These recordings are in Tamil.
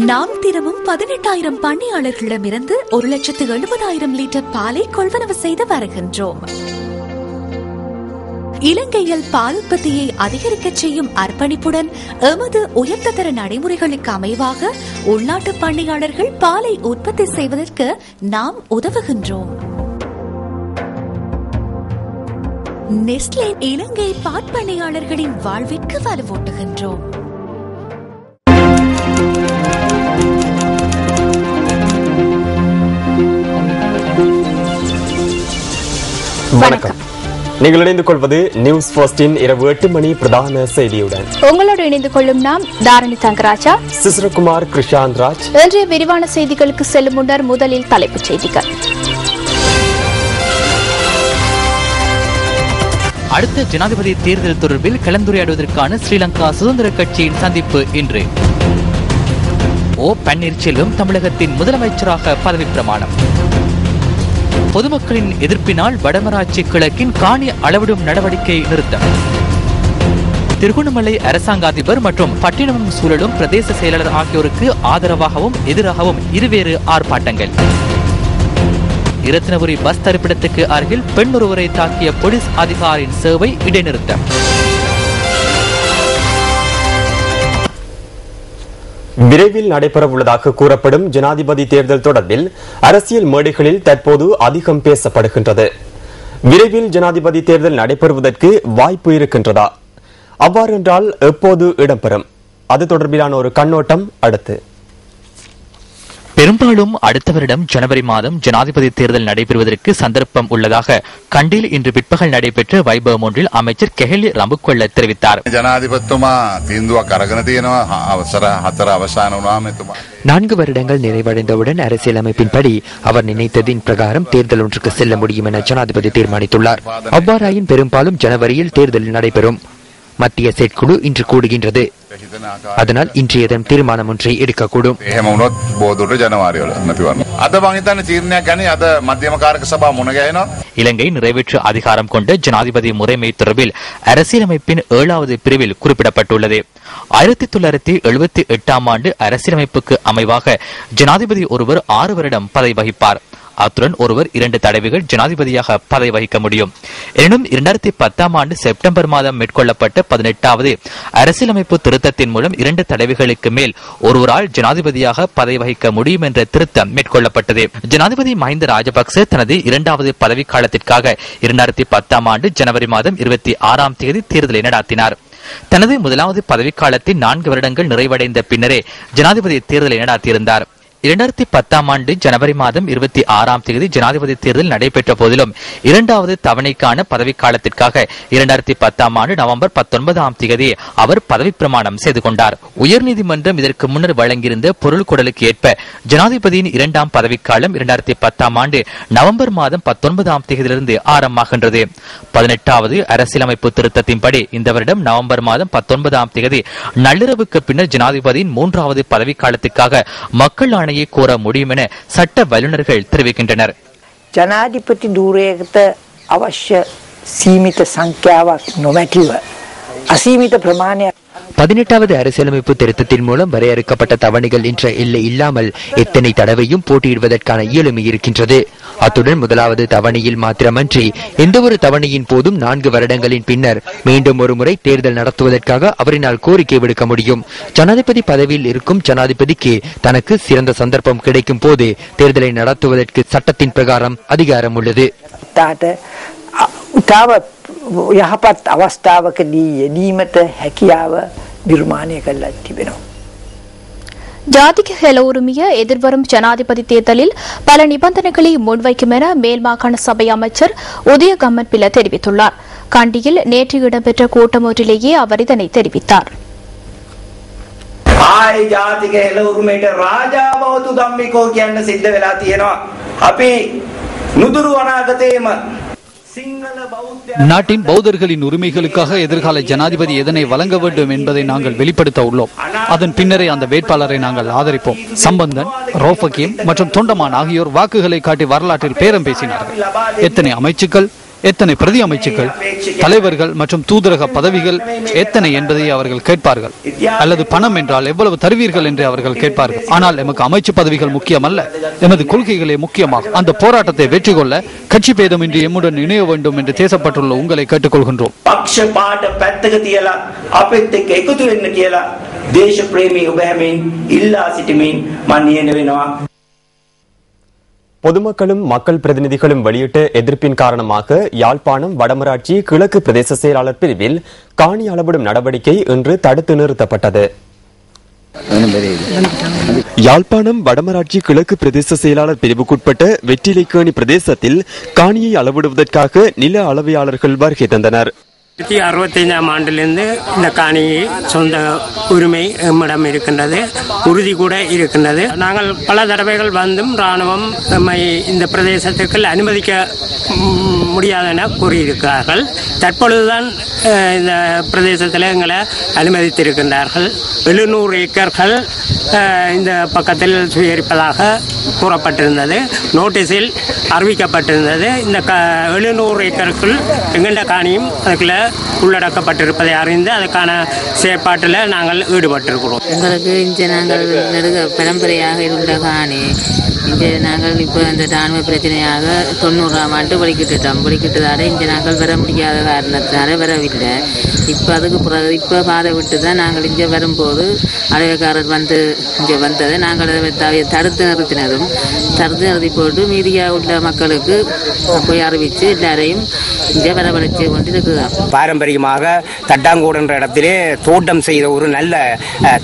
நாம் தினமும் 18,000 பண்ணையாளர்களிடமிருந்து 1,70,000 லிட்டர் பாலை கொள்வனவு செய்து வருகின்றோம். இலங்கையில் பால் உற்பத்தியை அதிகரிக்க செய்யும் அர்ப்பணிப்புடன் எமது உயர்ந்த தர நடைமுறைகளுக்கு அமைவாக உள்நாட்டு பண்ணையாளர்கள் பாலை உற்பத்தி செய்வதற்கு நாம் உதவுகின்றோம். நெஸ்லே இலங்கை பாற்பண்ணையாளர்களின் வாழ்விற்கு வலுவூட்டுகின்றோம். வணக்கம். நீங்கள் இணைந்து கொள்வது நியூஸ் ஃபர்ஸ்டின் இரவு 8 மணி பிரதான செய்தியுடன். உங்களோடு இணைந்து கொள்ளும் நாம் தாரணி தங்கராஜா, சிசிரகுமார், கிருஷாந்த் ராஜ். இன்றைய விரிவான செய்திகளுக்கு செல்லும் முன்னர் முதலில் தலைப்புச் செய்திகள். அடுத்த ஜனாதிபதி தேர்தல் தொடர்பில் கலந்துரையாடுவதற்கான ஸ்ரீலங்கா சுதந்திர கட்சியின் சந்திப்பு இன்று. ஓ பன்னீர்செல்வம் தமிழகத்தின் முதலமைச்சராக பதவி பிரமாணம். பொதுமக்களின் எதிர்ப்பினால் வடமராட்சி கிழக்கின் காணி அளவிடும் நடவடிக்கை நிறுத்தம். திருகோணமலை அரசாங்க அதிபர் மற்றும் பட்டினமும் சூழலும் பிரதேச செயலாளர் ஆகியோருக்கு ஆதரவாகவும் எதிராகவும் இருவேறு ஆர்ப்பாட்டங்கள். இரத்தினபுரி பஸ் தரிப்பிடத்துக்கு அருகில் பெண் ஒருவரை தாக்கிய போலீஸ் அதிகாரியின் சேவை இடைநிறுத்தம். விரைவில் நடைபெறவுள்ளதாக கூறப்படும் ஜனாதிபதி தேர்தல் தொடர்பில் அரசியல் மேடைகளில் தற்போது அதிகம் பேசப்படுகின்றது. விரைவில் ஜனாதிபதி தேர்தல் நடைபெறுவதற்கு வாய்ப்பு இருக்கின்றதா? அவ்வாறென்றால் எப்போது இடம்பெறும்? அது தொடர்பிலான ஒரு கண்ணோட்டம் அடுத்து. பெரும்பாலும் அடுத்த வருடம் ஜனவரி மாதம் ஜனாதிபதி தேர்தல் நடைபெறுவதற்கு சந்தர்ப்பம் உள்ளதாக கண்டில் இன்று பிற்பகல் நடைபெற்ற வைபவம் ஒன்றில் அமைச்சர் கெஹலி ரம்புக்வெல்ல தெரிவித்தார். 4 வருடங்கள் நிறைவடைந்தவுடன் அரசியலமைப்பின்படி அவர் நினைத்ததின் பிரகாரம் தேர்தல் ஒன்றுக்கு செல்ல முடியும் என ஜனாதிபதி தீர்மானித்துள்ளார். அவ்வாறாயின் பெரும்பாலும் ஜனவரியில் தேர்தல் நடைபெறும். மத்திய செயற்குழு இன்று கூடுகின்றது. அதனால் இன்றைய தினம் தீர்மானம் ஒன்றை எடுக்கக்கூடும். இலங்கை நிறைவேற்று அதிகாரம் கொண்ட ஜனாதிபதி முறைமை தொடர்பில் அரசியலமைப்பின் 7வது பிரிவில் குறிப்பிடப்பட்டுள்ளது. 1978ஆம் ஆண்டு அரசியலமைப்புக்கு அமைவாக ஜனாதிபதி ஒருவர் 6 வருடம் பதவி வகிப்பார். அத்துடன் ஒருவர் 2 தடவைகள் ஜனாதிபதியாக பதவி வகிக்க முடியும். எனினும் 2010ஆம் ஆண்டு செப்டம்பர் மாதம் மேற்கொள்ளப்பட்ட 18வது அரசியலமைப்பு திருத்தத்தின் மூலம் 2 தடவைகளுக்கு மேல் ஒருவரால் ஜனாதிபதியாக பதவி வகிக்க முடியும் என்ற திருத்தம் மேற்கொள்ளப்பட்டது. ஜனாதிபதி மஹிந்த ராஜபக்ச தனது 2வது பதவிக்காலத்திற்காக 2010ஆம் ஆண்டு ஜனவரி மாதம் 26ஆம் தேதி தேர்தலை நடாத்தினார். தனது முதலாவது பதவிக்காலத்தில் 4 வருடங்கள் நிறைவடைந்த பின்னரே ஜனாதிபதி தேர்தலை நடாத்தியிருந்தார். 2010ஆம் ஆண்டு ஜனவரி மாதம் 26ஆம் தேதி ஜனாதிபதி தேர்தல் நடைபெற்ற போதிலும் 2வது தவணைக்கான பதவிக்காலத்திற்காக 2010ஆம் ஆண்டு நவம்பர் 19ஆம் தேதி அவர் பதவி பிரமாணம் செய்து கொண்டார். உயர்நீதிமன்றம் இதற்கு முன்னர் வழங்கியிருந்த பொருள் கொடலுக்கு ஏற்ப ஜனாதிபதியின் 2ஆம் பதவிக்காலம் 2010ஆம் ஆண்டு நவம்பர் மாதம் 19ஆம் தேதியிலிருந்து ஆரம்பமாகின்றது. 18வது அரசியலமைப்பு திருத்தத்தின்படி இந்த வருடம் நவம்பர் மாதம் 19ஆம் தேதி நள்ளிரவுக்கு பின்னர் ஜனாதிபதியின் 3வது பதவிக்காலத்திற்காக மக்கள் ஆணையை கோர முடியும் என சட்ட வல்லுநர்கள் தெரிவிக்கின்றனர். ජනාධිපති ධූරයකට අවශ්‍ය සීමිත සංඛ්‍යාවක් නොමැතිව අසීමිත ප්‍රමාණයක් 18வது அரசியலமைப்பு திருத்தத்தின் மூலம் வரையறுக்கப்பட்ட தவணைகள் என்ற எல்லை இல்லாமல் எத்தனை தடவையும் போட்டியிடுவதற்கான இயலுமை இருக்கின்றது. அத்துடன் முதலாவது தவணையில் மாத்திரமன்றி எந்த ஒரு தவணையின் போதும் 4 வருடங்களின் பின்னர் மீண்டும் ஒரு முறை தேர்தல் நடத்துவதற்காக அவரினால் கோரிக்கை விடுக்க முடியும். ஜனாதிபதி பதவியில் இருக்கும் ஜனாதிபதிக்கு தனக்கு சிறந்த சந்தர்ப்பம் கிடைக்கும் போது தேர்தலை நடத்துவதற்கு சட்டத்தின் பிரகாரம் அதிகாரம் உள்ளது. යහපත් අවස්ථාවකදී යෙදීමට හැකියාව නිර්මාණය කරලා තිබෙනවා. ஜாதிக ஹெல உரிமைய எதிர்வரும் ஜனாதிபதி தேர்தலில் பல நிபந்தனைகளை முன்வைக்கும் என மேல் மாகாண சபை அமைச்சர் உதய கம்மன்பில தெரிவித்துள்ளார். கண்டியில் நேற்று இடம்பெற்ற கூட்டம் ஒன்றிலேயே அவர் இதனை தெரிவித்தார். ජාතික හෙළ උරුමයට රාජාබවතු ධම්මිකෝ කියන්න සිද්ධ වෙලා තියෙනවා. අපි නුදුරු අනාගතයේම நாட்டின் பௌத்தர்களின் உரிமைகளுக்காக எதிர்கால ஜனாதிபதி எதனை வழங்க வேண்டும் என்பதை நாங்கள் வெளிப்படுத்த உள்ளோம். அதன் பின்னரே அந்த வேட்பாளரை நாங்கள் ஆதரிப்போம். சம்பந்தன், ரோஃபகீம் மற்றும் தொண்டமான் ஆகியோர் வாக்குகளை காட்டி வரலாற்றில் பேரம் பேசினார்கள். எத்தனை அமைச்சுக்கள், எத்தனை பிரதி அமைச்சுக்கள், தலைவர்கள் மற்றும் தூதரக பதவிகள் எத்தனை என்பதை அவர்கள் கேட்பார்கள். அல்லது பணம் என்றால் எவ்வளவு தருவீர்கள் என்று அவர்கள் கேட்பார்கள். ஆனால் எமக்கு அமைச்சு பதவிகள் முக்கியமல்ல, எமது கொள்கைகளே முக்கியமாக. அந்த போராட்டத்தை வெற்றி கொள்ள கட்சி பேதமின்றி எம்முடன் இணைய வேண்டும் என்று தேசப்பட்டுள்ள உங்களை கேட்டுக்கொள்கின்றோம். பொதுமக்களும் மக்கள் பிரதிநிதிகளும் வெளியிட்ட எதிர்ப்பின் காரணமாக யாழ்ப்பாணம் வடமராட்சி கிழக்கு பிரதேச செயலாளர் பிரிவில் காணி அளவிடும் நடவடிக்கை இன்று தடுத்து நிறுத்தப்பட்டது. யாழ்ப்பாணம் வடமராட்சி கிழக்கு பிரதேச செயலாளர் பிரிவுக்குட்பட்ட வெற்றிலைக்கேணி பிரதேசத்தில் காணியை அளவிடுவதற்காக நில அளவையாளர்கள் வருகை தந்தனர். 1965ஆம் ஆண்டிலிருந்து இந்த காணி சொந்த உரிமை எம்மிடம் இருக்கின்றது, உறுதி கூட இருக்கின்றது. நாங்கள் பல தடவைகள் வந்தும் இராணுவம் நம்மை இந்த பிரதேசத்திற்கு அனுமதிக்க முடியாதென கூறியிருக்கிறார்கள். தற்பொழுதுதான் இந்த பிரதேசத்தில் எங்களை அனுமதித்திருக்கின்றார்கள். 700 ஏக்கர்கள் இந்த பக்கத்தில் சுயரிப்பதாக கூறப்பட்டிருந்தது, நோட்டீஸில் அறிவிக்கப்பட்டிருந்தது. இந்த 700 ஏக்கருக்குள் எங்கண்ட காணியும் அதுக்குள்ள உள்ளடக்கப்பட்டிருப்பதை அறிந்து அதுக்கான செயற்பாட்டில் நாங்கள் ஈடுபட்டிருக்கிறோம். எங்களுக்கு இங்கே நாங்கள் பரம்பரையாக இருந்த காணி இங்கே நாங்கள் இப்போ இந்த இராணுவ பிரச்சனையாக 90ஆம் ஆண்டு படிக்கிட்டதால இங்கே நாங்கள் வர முடியாத காரணத்தினால வரவில்லை. இப்போ அதுக்கு பிறகு இப்போ பாதை விட்டு தான் நாங்கள் இங்கே வரும்போது அலைவக்காரர் வந்து இங்கே வந்ததை நாங்கள் அதை தடுத்து நிறுத்தி போட்டு மீதியாக உள்ள மக்களுக்கு போய் அறிவித்து எல்லாரையும் இங்கே வரவழைச்சு கொண்டு இருக்கிறோம். பாரம்பரியமாக தட்டாங்கூடு என்ற இடத்திலே தோட்டம் செய்த ஒரு நல்ல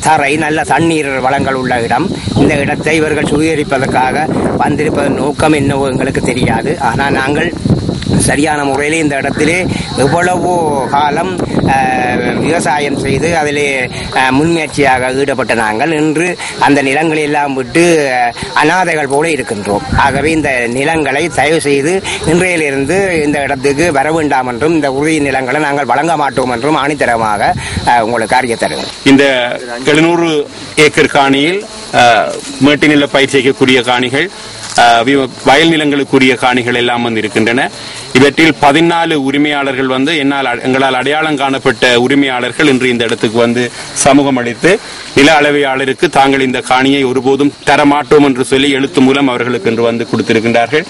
தரை, நல்ல தண்ணீர் வளங்கள் உள்ள இடம். இந்த இடத்தை இவர்கள் சுவீகரிப்பதற்காக வந்திருப்பதன் நோக்கம் என்னவோ எங்களுக்கு தெரியாது. ஆனால் நாங்கள் சரியான முறையில் இந்த இடத்திலே எவ்வளவோ காலம் விவசாயம் செய்து அதிலே முன்முயற்சியாக ஈடுபட்ட நாங்கள் இன்று அந்த நிலங்களை எல்லாம் விட்டு அநாதைகள் போல இருக்கின்றோம். ஆகவே இந்த நிலங்களை தயவு செய்து இன்றையிலிருந்து இந்த இடத்துக்கு வர வேண்டாம் என்றும் இந்த உறுதி நிலங்களை நாங்கள் வழங்க மாட்டோம் என்றும் ஆணித்தரமாக உங்களுக்கு அறிய தருகிறோம். இந்த 700 ஏக்கர் காணியில் மேட்டு நில பயிர் செய்யக்கூடிய காணிகள், வயல் நிலங்களுக்குரிய காணிகள் எல்லாம் வந்து இருக்கின்றன. இவற்றில் 14 உரிமையாளர்கள் வந்து எங்களால் அடையாளம் காணப்பட்ட உரிமையாளர்கள் இன்று இந்த இடத்துக்கு வந்து சமூகம் அளித்து நில அளவையாளருக்கு தாங்கள் இந்த காணியை ஒருபோதும் தரமாட்டோம் என்று சொல்லி எழுத்து மூலம் அவர்களுக்கு இன்று வந்து கொடுத்திருக்கின்றார்கள்.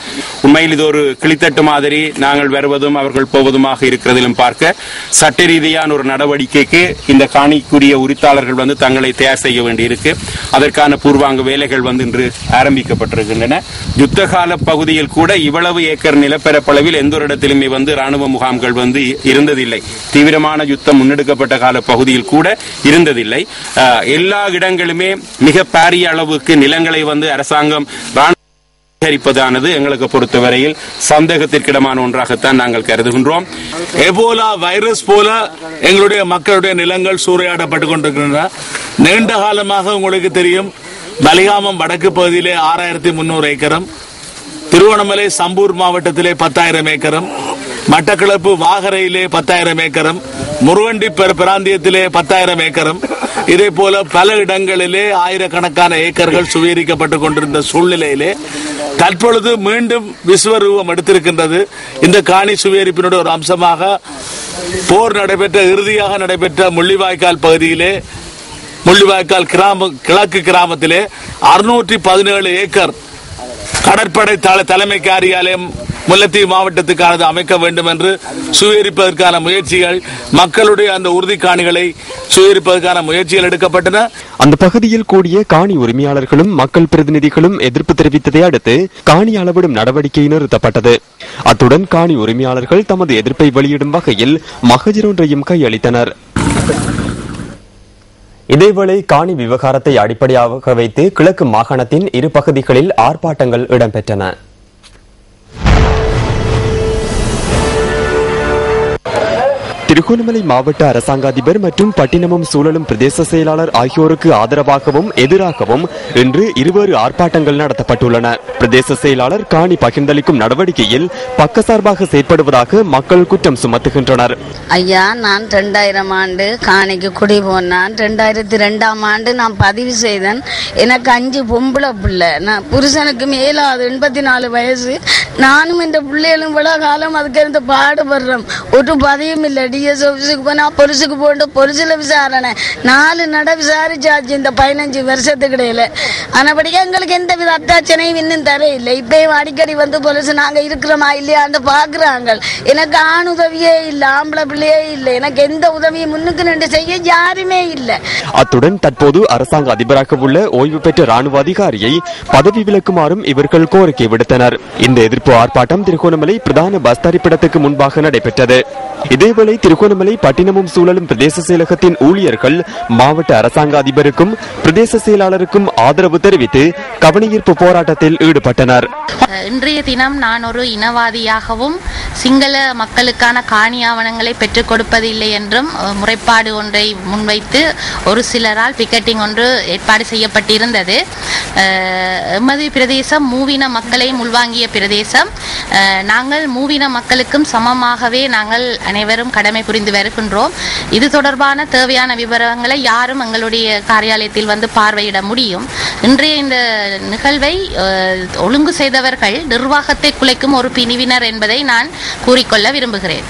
உண்மையில் இது ஒரு கிளித்தட்டு மாதிரி நாங்கள் வருவதும் அவர்கள் போவதுமாக இருக்கிறதிலும் பார்க்க சட்ட ரீதியான ஒரு நடவடிக்கைக்கு இந்த காணிக்குரிய உரித்தாளர்கள் வந்து தங்களை தயார் செய்ய வேண்டியிருக்கு. அதற்கான பூர்வாங்க வேலைகள் வந்து இன்று ஆரம்பிக்கப்பட்டிருக்கின்றன. யுத்த கால பகுதியில் கூட இவ்வளவு ஏக்கர் நிலப்பரப்பளவில் எந்த ஒரு இடத்திலுமே வந்து ராணுவ முகாம்கள் வந்து இருந்ததில்லை. தீவிரமான யுத்தம் முன்னெடுக்கப்பட்ட கால பகுதியில் கூட இருந்ததில்லை. எல்லா இடங்களுமே மிக பாரிய அளவுக்கு நிலங்களை வந்து அரசாங்கம் ராணுவ எங்களுக்கு பொறுத்தவரையில் சந்தேகத்திற்கிடமான ஒன்றாகத்தான் நாங்கள் கருதுகின்றோம். எபோலா வைரஸ் போல எங்களுடைய மக்களுடைய நிலங்கள் சூறையாடப்பட்டுக் கொண்டிருக்கின்றன. நீண்ட காலமாக உங்களுக்கு தெரியும், பலிகாமம் வடக்கு பகுதியிலே 6300 ஏக்கரும், திருவண்ணாமலை சம்பூர் மாவட்டத்திலே 10,000 ஏக்கரும், மட்டக்களப்பு வாகரையிலே 10,000 ஏக்கரும், முருகண்டி பிராந்தியத்திலே 10,000 ஏக்கரும், இதே போல பல இடங்களிலே ஆயிரக்கணக்கான ஏக்கர்கள் சுவீகரிக்கப்பட்டுக் கொண்டிருந்த சூழ்நிலையிலே தற்பொழுது மீண்டும் விஸ்வரூபம் எடுத்திருக்கின்றது. இந்த காணி சுவீகரிப்பினுடைய ஒரு அம்சமாக போர் இறுதியாக நடைபெற்ற முள்ளிவாய்க்கால் பகுதியிலே, முள்ளிவாய்க்கால் கிழக்கு கிராமத்திலே 617 ஏக்கர் கடற்படை தலைமை காரியாலயம் முல்லைத்தீவு மாவட்டத்துக்கானது அமைக்க வேண்டும் என்று சுவீகரிப்பதற்கான முயற்சிகள், மக்களுடைய அந்த உறுதி காணிகளை சுவீகரிப்பதற்கான முயற்சிகள் எடுக்கப்பட்டன. அந்த பகுதியில் கூடிய காணி உரிமையாளர்களும் மக்கள் பிரதிநிதிகளும் எதிர்ப்பு தெரிவித்ததை அடுத்து காணி அளவிடும் நடவடிக்கை நிறுத்தப்பட்டது. அத்துடன் காணி உரிமையாளர்கள் தமது எதிர்ப்பை வெளியிடும் வகையில் மகஜர் ஒன்றையும் கையளித்தனர். இதேவேளை காணி விவகாரத்தை அடிப்படையாக வைத்து கிழக்கு மாகாணத்தின் இரு பகுதிகளில் ஆர்ப்பாட்டங்கள் இடம்பெற்றன. திருகோணமலை மாவட்ட அரசாங்க அதிபர் மற்றும் பட்டினமும் சூழலும் பிரதேச செயலாளர் ஆகியோருக்கு ஆதரவாகவும் எதிராகவும் இன்று இருவேறு ஆர்ப்பாட்டங்கள் நடத்தப்பட்டுள்ளன. பிரதேச செயலாளர் காணி பகிர்ந்தளிக்கும் நடவடிக்கையில் பக்கசார்பாக செயற்படுவதாக மக்கள் குற்றம் சுமத்துகின்றனர். ஐயா, நான் 2000 ஆண்டு காணிக்கு குடி போனான். 2002 ஆண்டு நான் பதிவு செய்தேன். எனக்கு 5 பொம்பளை பிள்ளை. நான் புருஷனுக்கு மேலாது 84 வயசு. நானும் இந்த பிள்ளைகளும் இவ்வளவு காலம் அதுக்கு இருந்து பாடுபடுறோம். ஒரு பதிவும் இல்லை. டிஎஸ் ஆஃபீஸுக்கு போனா பொரிசுக்கு போட்டு பொரிசுல விசாரணை 4 நட விசாரிச்சாச்சு இந்த 15 வருஷத்துக்கு இடையில. ஆனபடியா எங்களுக்கு எந்த வித அத்தாச்சனையும் இன்னும் தர இல்லை. இப்பயும் அடிக்கடி வந்து பொலிசு நாங்க இருக்கிறோமா இல்லையான்னு பாக்குறாங்க. எனக்கு ஆண் உதவியே இல்லை, ஆம்பளை பிள்ளையே இல்லை. எனக்கு எந்த உதவியும் முன்னுக்கு நின்று செய்ய யாருமே இல்லை. அத்துடன் தற்போது அரசாங்க அதிபராக உள்ள ஓய்வு பெற்ற ராணுவ அதிகாரியை பதவி விலக்குமாறும் இவர்கள் கோரிக்கை விடுத்தனர். இந்த எதிர்ப்பு ஆர்ப்பாட்டம் திருகோணமலை பிரதான பஸ் தரிப்பிடத்துக்கு முன்பாக நடைபெற்றது. இதேவேளை திருகோணமலை பட்டினமும் சூழலும் பிரதேச செயலகத்தின் ஊழியர்கள் மாவட்ட அரசாங்க அதிபருக்கும் பிரதேச செயலாளருக்கும் ஆதரவு தெரிவித்து கவனஈர்ப்பு போராட்டத்தில் ஈடுபட்டனர். இன்றைய தினம் நான் ஒரு இனவாதியாகவும் சிங்கள மக்களுக்கான காணி ஆவணங்களை பெற்றுக் கொடுப்பதில்லை என்றும் முறைப்பாடு ஒன்றை முன்வைத்து ஒரு சிலரால் பிக்கெட்டிங் ஒன்று ஏற்பாடு செய்யப்பட்டிருந்தது. எமது பிரதேசம் மூவின மக்களையும் உள்வாங்கிய பிரதேசம். நாங்கள் மூவின மக்களுக்கும் சமமாகவே நாங்கள் அனைவரும் கடமை புரிந்து வருகின்றோம். இது தொடர்பான தேவையான விவரங்களை யாரும் எங்களுடைய காரியாலயத்தில் வந்து பார்வையிட முடியும். இன்றைய இந்த நிகழ்வை ஒழுங்கு செய்தவர்கள் நிர்வாகத்தை குலைக்கும் ஒரு பிரிவினர் என்பதை நான் கூறிக்கொள்ள விரும்புகிறேன்.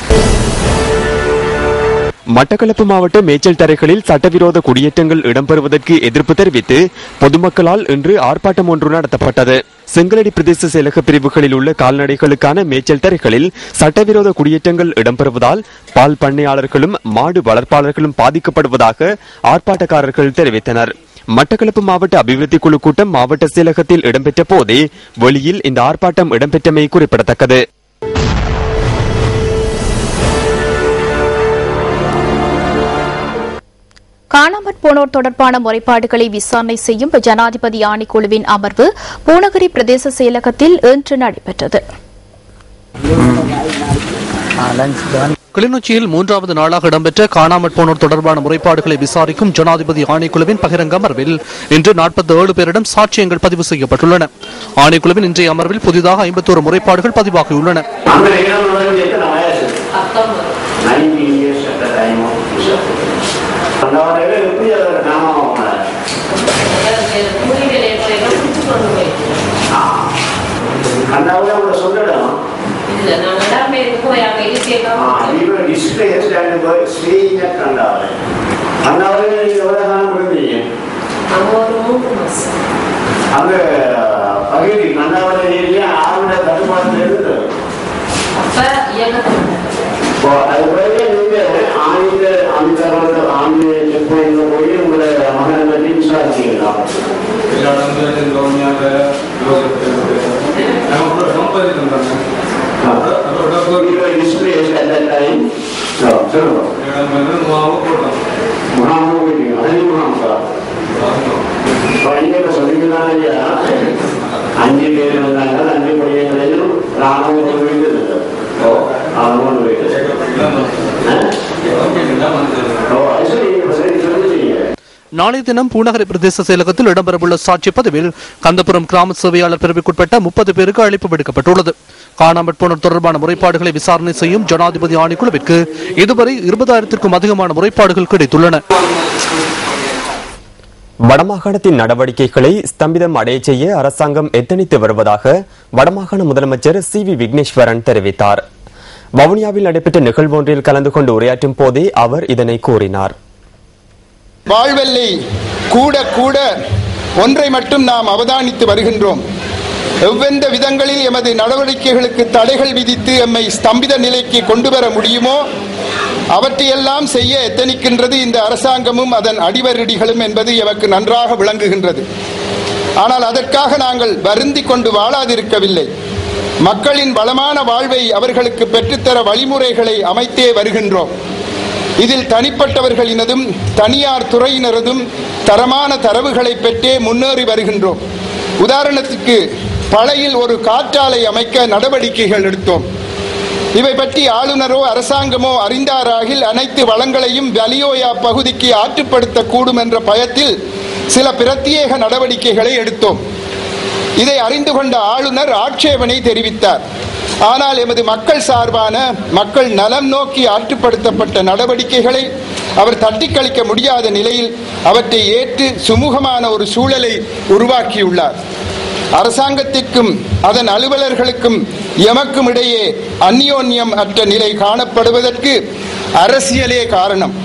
மட்டக்களப்பு மாவட்ட மேய்ச்சல் தரைகளில் சட்டவிரோத குடியேற்றங்கள் இடம்பெறுவதற்கு எதிர்ப்பு தெரிவித்து பொதுமக்களால் இன்று ஆர்ப்பாட்டம் ஒன்று நடத்தப்பட்டது. செங்கலடி பிரதேச செயலக பிரிவுகளில் உள்ள கால்நடைகளுக்கான மேய்ச்சல் தரைகளில் சட்டவிரோத குடியேற்றங்கள் இடம்பெறுவதால் பால் பண்ணையாளர்களும் மாடு வளர்ப்பாளர்களும் பாதிக்கப்படுவதாக ஆர்ப்பாட்டக்காரர்கள் தெரிவித்தனர். மட்டக்களப்பு மாவட்ட அபிவிருத்தி குழு கூட்டம் மாவட்ட செயலகத்தில் இடம்பெற்ற போதே வெளியில் இந்த ஆர்ப்பாட்டம் இடம்பெற்றமை குறிப்பிடத்தக்கது. காணாமற் போனோர் தொடர்பான முறைப்பாடுகளை விசாரணை செய்யும் ஜனாதிபதி ஆணைக்குழுவின் அமர்வு பூநகரி பிரதேச செயலகத்தில் இன்று நடைபெற்றது. கிளிநொச்சியில் 3வது நாளாக இடம்பெற்ற காணாமற் போனோர் தொடர்பான முறைப்பாடுகளை விசாரிக்கும் ஜனாதிபதி ஆணைக்குழுவின் பகிரங்க அமர்வில் இன்று 47 பேரிடம் சாட்சியங்கள் பதிவு செய்யப்பட்டுள்ளன. ஆணைக்குழுவின் இன்றைய அமர்வில் புதிதாக 51 முறைப்பாடுகள் பதிவாகியுள்ளன. நாளைய தினம் பூநகரி பிரதேச செயலகத்தில் இடம்பெறவுள்ள சாட்சி பதிவில் கந்தபுரம் கிராம சேவையாளர் பிரிவுக்குட்பட்ட 30 பேருக்கு அழைப்பு விடுக்கப்பட்டுள்ளது. காணாமற் போனோர் தொடர்பான முறைப்பாடுகளை விசாரணை செய்யும் ஜனாதிபதி ஆணைக்குழுவிற்கு இதுவரை 20,000க்கும் அதிகமான முறைப்பாடுகள் கிடைத்துள்ளன. வடமாகாணத்தின் நடவடிக்கைகளை ஸ்தம்பிதம் அடைய செய்ய அரசாங்கம் எத்தனித்து வருவதாக வடமாகாண முதலமைச்சர் சி.வி. விக்னேஸ்வரன் தெரிவித்தார். வவுனியாவில் நடைபெற்ற நிகழ்வு ஒன்றில் கலந்து கொண்டு உரையாற்றும் போதே அவர் இதனை கூறினார். வாழ்வெல்லை கூட கூட ஒன்றை மட்டும் நாம் அவதானித்து வருகின்றோம். எவ்வெந்த விதங்களில் எமது நடவடிக்கைகளுக்கு தடைகள் விதித்து எம்மை ஸ்தம்பித நிலைக்கு கொண்டு வர முடியுமோ அவற்றையெல்லாம் செய்ய எத்தனிக்கின்றது இந்த அரசாங்கமும் அதன் அடிவருடிகளும் என்பது எமக்கு நன்றாக விளங்குகின்றது. ஆனால் அதற்காக நாங்கள் வருந்தி கொண்டு வாழாதிருக்கவில்லை. மக்களின் வளமான வாழ்வை அவர்களுக்கு பெற்றுத்தர வழிமுறைகளை அமைத்தே வருகின்றோம். இதில் தனிப்பட்டவர்களினதும் தனியார் துறையினரதும் தரமான தரவுகளை பெற்றே முன்னேறி வருகின்றோம். உதாரணத்துக்கு பழையில் ஒரு காற்றாலை அமைக்க நடவடிக்கைகள் எடுத்தோம். இவை பற்றி ஆளுநரோ அரசாங்கமோ அறிந்தாராகில் அனைத்து வளங்களையும் வலியோயா பகுதிக்கு ஆற்றுப்படுத்தக்கூடும் என்ற பயத்தில் சில பிரத்யேக நடவடிக்கைகளை எடுத்தோம். இதை அறிந்து கொண்ட ஆளுநர் ஆட்சேபனை தெரிவித்தார். ஆனால் எமது மக்கள் சார்பான மக்கள் நலம் நோக்கி ஆற்றுப்படுத்தப்பட்ட நடவடிக்கைகளை அவர் தட்டிக்கழிக்க முடியாத நிலையில் அவற்றை ஏற்று சுமூகமான ஒரு சூழலை உருவாக்கியுள்ளார். அரசாங்கத்திற்கும் அதன் அலுவலர்களுக்கும் எமக்கும் இடையே அந்யோன்யம் அற்ற நிலை காணப்படுவதற்கு அரசியலே காரணம்.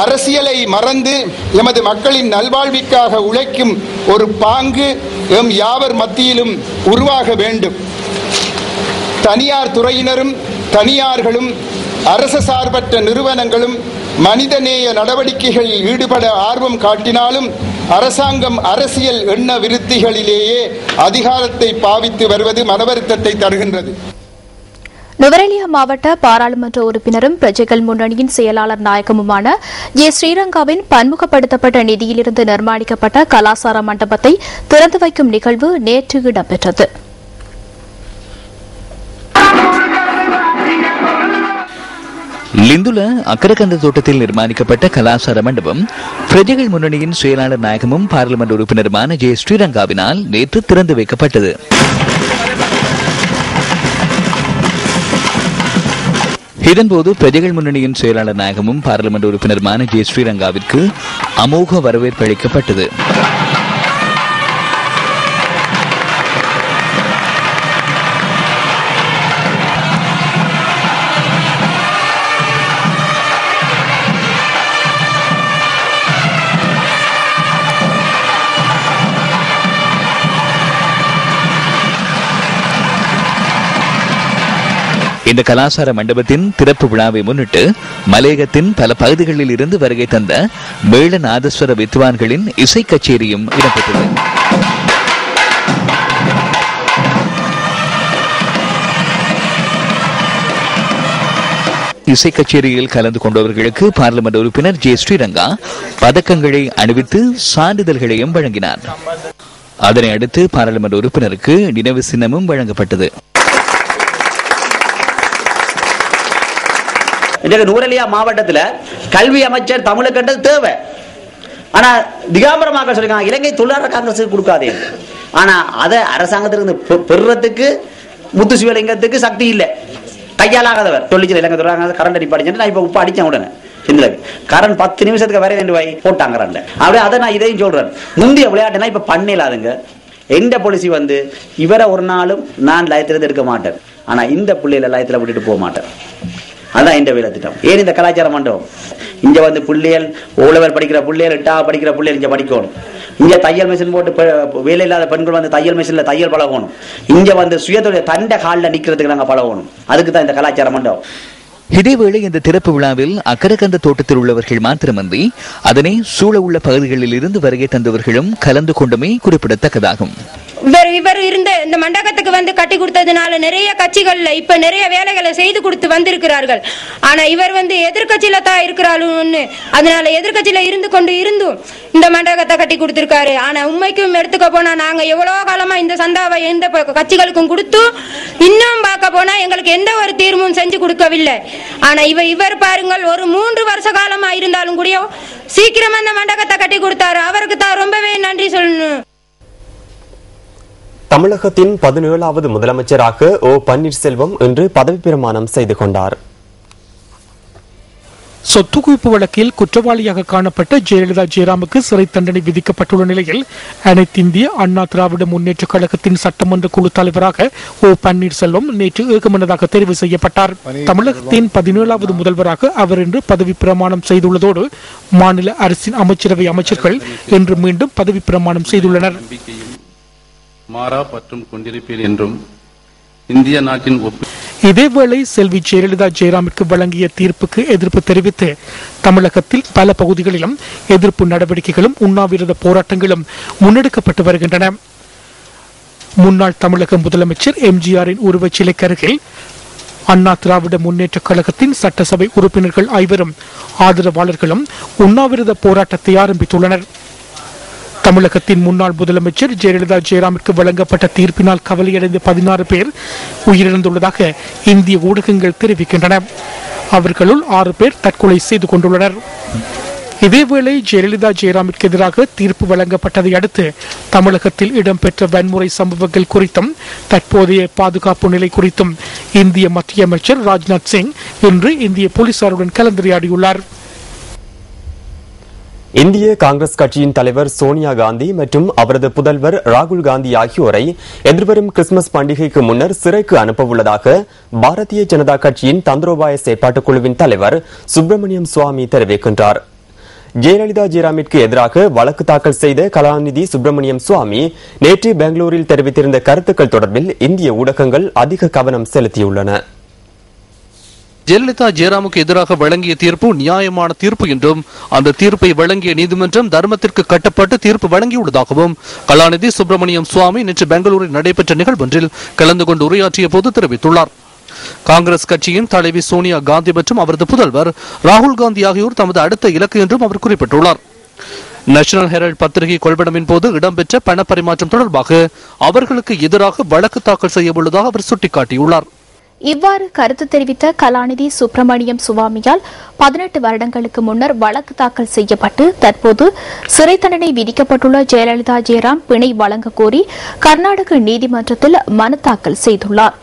அரசியலை மறந்து எமது மக்களின் நல்வாழ்விற்காக உழைக்கும் ஒரு பாங்கு எம் யாவர் மத்தியிலும் உருவாக வேண்டும். தனியார் துறையினரும் தனியார்களும் அரச சார்பற்ற நிறுவனங்களும் மனிதநேய நடவடிக்கைகளில் ஈடுபட ஆர்வம் காட்டினாலும் அரசாங்கம் அரசியல் எண்ண விருத்திகளிலேயே அதிகாரத்தை பாவித்து வருவது மனவருத்தத்தை தருகின்றது. நுவரெலியா மாவட்ட பாராளுமன்ற உறுப்பினரும் பிரஜைகள் முன்னணியின் செயலாளர் நாயகமுமான ஜே ஸ்ரீரங்காவின் பன்முகப்படுத்தப்பட்ட நிதியிலிருந்து நிர்மாணிக்கப்பட்ட கலாசார மண்டபத்தை திறந்து வைக்கும் நிகழ்வு நேற்று இடம்பெற்றது. லிந்துல அக்கரகந்த தோட்டத்தில் நிர்மாணிக்கப்பட்ட கலாசார மண்டபம் பிரஜைகள் முன்னணியின் செயலாளர் நாயகமும் பாராளுமன்ற உறுப்பினருமான ஜே ஸ்ரீரங்காவினால் நேற்று திறந்து வைக்கப்பட்டது. இதன்போது பிரஜைகள் முன்னணியின் செயலாளர் நாயகமும் பாராளுமன்ற உறுப்பினருமான ஜே ஸ்ரீரங்காவிற்கு அமோக வரவேற்பு அளிக்கப்பட்டது. இந்த கலாசார மண்டபத்தின் திறப்பு விழாவை முன்னிட்டு மலையகத்தின் பல பகுதிகளில் இருந்து வருகை தந்த மேள நாதஸ்வர வித்வான்களின் இசை கச்சேரியும் இடம்பெற்றது. இசை கச்சேரியில் கலந்து கொண்டவர்களுக்கு பாராளுமன்ற உறுப்பினர் ஜே ஸ்ரீரங்கா பதக்கங்களை அணிவித்து சான்றிதழ்களையும் வழங்கினார். அதனை அடுத்து பாராளுமன்ற உறுப்பினருக்கு நினைவு சின்னமும் வழங்கப்பட்டது. இன்றைக்கு நுவரெலியா மாவட்டத்தில் கல்வி அமைச்சர் தமிழுக்கு தேவை. ஆனா திகாம்பரமாக சொல்லிருக்காங்க இலங்கை தொழிலாளர் காங்கிரஸுக்கு கொடுக்காதே. ஆனா அதை அரசாங்கத்திற்கு பெறுறதுக்கு முத்து சிவலிங்கத்துக்கு சக்தி இல்லை. கையாலாகாதவர் சொல்லிச்சு இலங்கை தொழிலாளர் கரண்ட் அடி படிச்சு நான் இப்ப உப்பு அடிச்சேன் உடனே இந்த கரண்ட் 10 நிமிஷத்துக்கு வரை 2 ரூபாய் போட்டாங்க கரண்ட்ல. அப்படியே அதை நான் இதையும் சொல்றேன். முந்தைய விளையாட்டுனா இப்ப பண்ணலாதுங்க. எந்த பாலிசி வந்து இவரை ஒரு நாளும் நான் லயத்திலிருந்து எடுக்க மாட்டேன். ஆனா இந்த பிள்ளைகளை லயத்துல விட்டுட்டு போக மாட்டேன். அதான் இந்த வேலை திட்டம். ஏன் இந்த கலாச்சார மண்டபம் இங்க வந்து பிள்ளைகள் ஓலவர் படிக்கிற பிள்ளைகள் 8 படிக்கிற பிள்ளைகள் இங்க படிக்கணும். இங்க தையல் மிஷின் போட்டு வேலை இல்லாத பெண்கள் வந்து தையல் மிஷின்ல தையல் பழகணும். இங்க வந்து சுயதொழில தண்ட காலில் நிக்கிறதுக்கு நாங்க பழகணும். அதுக்கு தான் இந்த கலாச்சார மண்டபம். இதேவேளை இந்த திறப்பு விழாவில் அக்கரகந்த தோட்டத்தில் உள்ளவர்கள் மாத்திரமன்றி அதனை சூழ உள்ள பகுதிகளில் இருந்து வருகை தந்தவர்களும் கலந்து கொண்டமை குறிப்பிடத்தக்கதாகும். இவர் இருந்த இந்த மண்டபத்துக்கு வந்து கட்டி கொடுத்ததுனால நிறைய கட்சிகள்ல இப்ப நிறைய வேலைகளை செய்து கொடுத்து வந்திருக்கிறார்கள். ஆனா இவர் வந்து எதிர்கட்சியில தான் இருக்கிறாருன்னு அதனால எதிர்கட்சியில இருந்து கொண்டு இருந்தும் இந்த மண்டபத்தை கட்டி கொடுத்திருக்காரு. ஆனா உண்மைக்கும் எடுத்துக்க போனா நாங்க எவ்வளவு காலமா இந்த சந்தாவை எந்த கட்சிகளுக்கும் கொடுத்து இன்னும் பார்க்க போனா எங்களுக்கு எந்த ஒரு தீர்வும் செஞ்சு கொடுக்கவில்லை. ஆனா இவர் பாருங்கள் ஒரு 3 வருஷ காலமா இருந்தாலும் கூட சீக்கிரமா அந்த மண்டபத்தை கட்டி கொடுத்தாரு. அவருக்கு தான் ரொம்பவே நன்றி சொல்லணும். தமிழகத்தின் 17வது முதலமைச்சராக ஓ பன்னீர்செல்வம் இன்று பதவி பிரமாணம் செய்து கொண்டார். சொத்து குவிப்பு வழக்கில் குற்றவாளியாக காணப்பட்ட ஜெயலலிதா ஜெயராமுக்கு சிறை தண்டனை விதிக்கப்பட்டுள்ள நிலையில் அனைத்திந்திய அண்ணா திராவிட முன்னேற்ற கழகத்தின் சட்டமன்ற குழு தலைவராக ஓ பன்னீர்செல்வம் நேற்று ஏகமனதாக தெரிவு செய்யப்பட்டார். தமிழகத்தின் 17வது முதல்வராக அவர் இன்று பதவி பிரமாணம் செய்துள்ளதோடு மாநில அரசின் அமைச்சரவை அமைச்சர்கள் இன்று மீண்டும் பதவி பிரமாணம் செய்துள்ளனர். மாறா பற்றும் கொண்டிருப்பேன் என்றும் இந்திய நாட்டின் இதேவேளை செல்வி ஜெயலலிதா ஜெயராமிற்கு வழங்கிய தீர்ப்புக்கு எதிர்ப்பு தெரிவித்து தமிழகத்தில் பல பகுதிகளிலும் எதிர்ப்பு நடவடிக்கைகளும் உண்ணாவிரத போராட்டங்களும் முன்னெடுக்கப்பட்டு வருகின்றன. முன்னாள் தமிழக முதலமைச்சர் எம்ஜிஆரின் உருவச்சிலைக்கு அருகில் அண்ணா திராவிட முன்னேற்ற கழகத்தின் சட்டசபை உறுப்பினர்கள் 5 ஆதரவாளர்களும் உண்ணாவிரத போராட்டத்தை ஆரம்பித்துள்ளனர். தமிழகத்தின் முன்னாள் முதலமைச்சர் ஜெயலலிதா ஜெயராமிற்கு வழங்கப்பட்ட தீர்ப்பினால் கவலையடைந்த 16 பேர் உயிரிழந்துள்ளதாக இந்திய ஊடகங்கள் தெரிவிக்கின்றன. அவர்களுள் 6 பேர் தற்கொலை செய்து கொண்டுள்ளனர். இதேவேளை ஜெயலலிதா ஜெயராமிற்கு எதிராக தீர்ப்பு வழங்கப்பட்டதை அடுத்து தமிழகத்தில் இடம்பெற்ற வன்முறை சம்பவங்கள் குறித்தும் தற்போதைய பாதுகாப்பு நிலை குறித்தும் இந்திய மத்திய அமைச்சர் ராஜ்நாத் சிங் இன்று இந்திய போலீசாருடன் கலந்துரையாடியுள்ளார். இந்திய காங்கிரஸ் கட்சியின் தலைவர் சோனியா காந்தி மற்றும் அவரது புதல்வர் ராகுல் காந்தி ஆகியோரை எதிர்வரும் கிறிஸ்துமஸ் பண்டிகைக்கு முன்னர் சிறைக்கு அனுப்பவுள்ளதாக பாரதிய ஜனதா கட்சியின் தந்திரோபாய செயற்பாட்டுக் குழுவின் தலைவர் சுப்பிரமணியம் சுவாமி தெரிவிக்கின்றார். ஜெயலலிதா ஜெயராமிற்கு எதிராக வழக்கு தாக்கல் செய்த கலாநிதி சுப்பிரமணியம் சுவாமி நேற்று பெங்களூரில் தெரிவித்திருந்த கருத்துக்கள் தொடர்பில் இந்திய ஊடகங்கள் அதிக கவனம் செலுத்தியுள்ளன. ஜெயலலிதா ஜெயராமுக்கு எதிராக வழங்கிய தீர்ப்பு நியாயமான தீர்ப்பு என்றும் அந்த தீர்ப்பை வழங்கிய நீதிமன்றம் தர்மத்திற்கு கட்டப்பட்டு தீர்ப்பு வழங்கியுள்ளதாகவும் கலாநிதி சுப்பிரமணியம் சுவாமி நேற்று பெங்களூரில் நடைபெற்ற நிகழ்வொன்றில் கலந்து கொண்டு உரையாற்றிய போது தெரிவித்துள்ளார். காங்கிரஸ் கட்சியின் தலைவி சோனியா காந்தி மற்றும் அவரது புதல்வர் ராகுல் காந்தி ஆகியோர் தமது அடுத்த இலக்கு என்றும் அவர் குறிப்பிட்டுள்ளார். நேஷனல் ஹெரால்ட் பத்திரிகை கொள்வனவின் போது இடம்பெற்ற பண பரிமாற்றம் தொடர்பாக அவர்களுக்கு எதிராக வழக்கு தாக்கல் செய்ய உள்ளதாக அவர் சுட்டிக்காட்டியுள்ளார். இவ்வாறு கருத்து தெரிவித்த கலாநிதி சுப்பிரமணியம் சுவாமியால் 18 வருடங்களுக்கு முன்னர் வழக்கு தாக்கல் செய்யப்பட்டு தற்போது சிறை தண்டனை விதிக்கப்பட்டுள்ள ஜெயலலிதா ஜெயராம் பிணை வழங்க கோரி கர்நாடக நீதிமன்றத்தில் மனு தாக்கல் செய்துள்ளார்.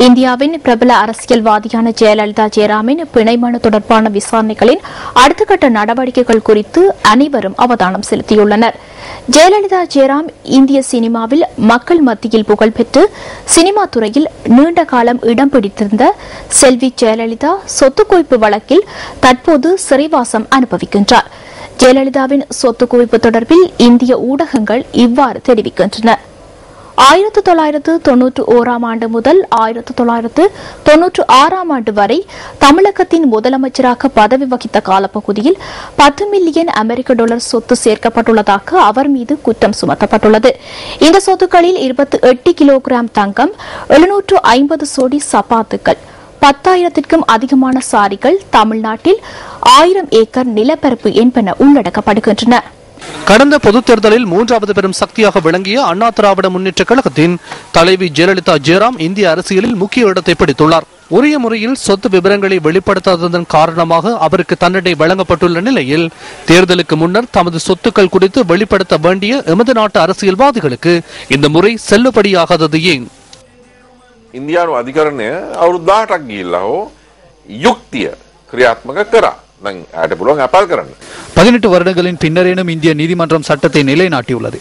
இந்தியாவின் பிரபல அரசியல்வாதியான ஜெயலலிதா ஜெயராமின் பிணை மனு தொடர்பான விசாரணைகளின் அடுத்த கட்ட நடவடிக்கைகள் குறித்து அனைவரும் அவதானம் செலுத்தியுள்ளனர். ஜெயலலிதா ஜெயராம் இந்திய சினிமாவில் மக்கள் மத்தியில் புகழ்பெற்று சினிமா துறையில் நீண்ட காலம் இடம் பிடித்திருந்த செல்வி ஜெயலலிதா சொத்து குவிப்பு வழக்கில் தற்போது சிறைவாசம் அனுபவிக்கின்றார். ஜெயலலிதாவின் சொத்து குவிப்பு தொடர்பில் இந்திய ஊடகங்கள் இவ்வாறு தெரிவிக்கின்றன. 1991 ஆண்டு முதல் 1996 ஆண்டு வரை தமிழகத்தின் முதலமைச்சராக பதவி வகித்த காலப்பகுதியில் 10 மில்லியன் அமெரிக்க டாலர் சொத்து சேர்க்கப்பட்டுள்ளதாக அவர் மீது குற்றம் சுமத்தப்பட்டுள்ளது. இந்த சொத்துக்களில் 28 கிலோகிராம் தங்கம், 750 சோடி சப்பாத்துக்கள், 10,000க்கும் அதிகமான சாரிகள், தமிழ்நாட்டில் 1000 ஏக்கர் நிலப்பரப்பு என்பன உள்ளடக்கப்படுகின்றன. கடந்த பொதுத் தேர்தலில் 3வது பெரும் சக்தியாக விளங்கிய அண்ணா திராவிட முன்னேற்ற கழகத்தின் தலைவி ஜெயலலிதா ஜெயராம் இந்திய அரசியலில் முக்கிய இடத்தை பிடித்துள்ளார். உரிய முறையில் சொத்து விவரங்களை வெளிப்படுத்தாததன் காரணமாக அவருக்கு தண்டனை வழங்கப்பட்டுள்ள நிலையில் தேர்தலுக்கு முன்னர் தமது சொத்துக்கள் குறித்து வெளிப்படுத்த வேண்டிய எமது நாட்டு அரசியல்வாதிகளுக்கு இந்த முறை செல்லுபடியாகாதது ஏன்? ඉන්දියානු අධිකරණය අවුරුදු 18ක් ගිහිල්ලා හෝ යුක්තිය ක්‍රියාත්මක කරා. දැන් ආට පුළුවන් අපල් කරන්න. 18 வருடங்களின் பின்னரேனும் இந்திய நீதிமன்றம் சட்டத்தை நிலைநாட்டியுள்ளது.